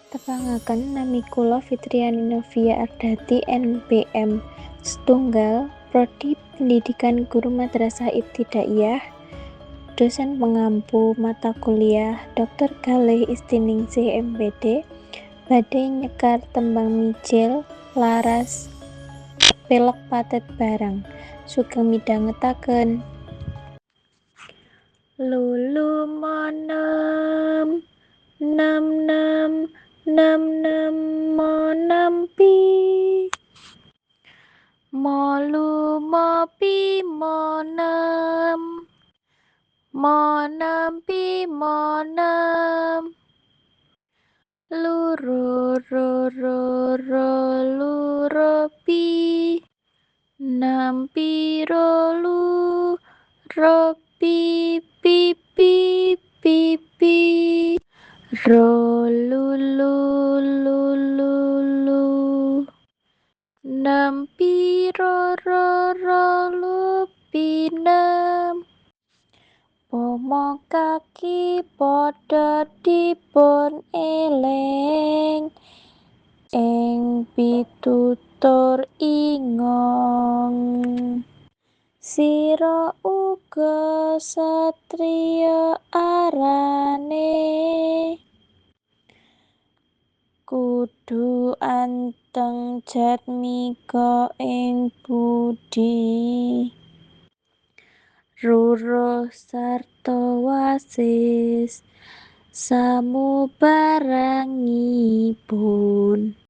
Tepangaken nami kula Fitriani Novia Ardhati NPM setunggal Prodi Pendidikan Guru Madrasah Ibtidaiyah, dosen pengampu mata kuliah Dr. Galih Istiningsih MPD, badhe nyekar tembang mijil, laras, pelog patet barang. Sugeng midhangetaken. Lulu monem nam nam nam nam monampi molu mopi monam monampi monam luru ro ro ro luropi nampi rolu ropi pipi pipi rolulu lulu nampi ro ro ro lupinem pomo kaki padha dipun eleng ing pitutur ingong sira uga satriya arane kudu anteng jatmika ing budi ruruh sarta wasis samubarangipun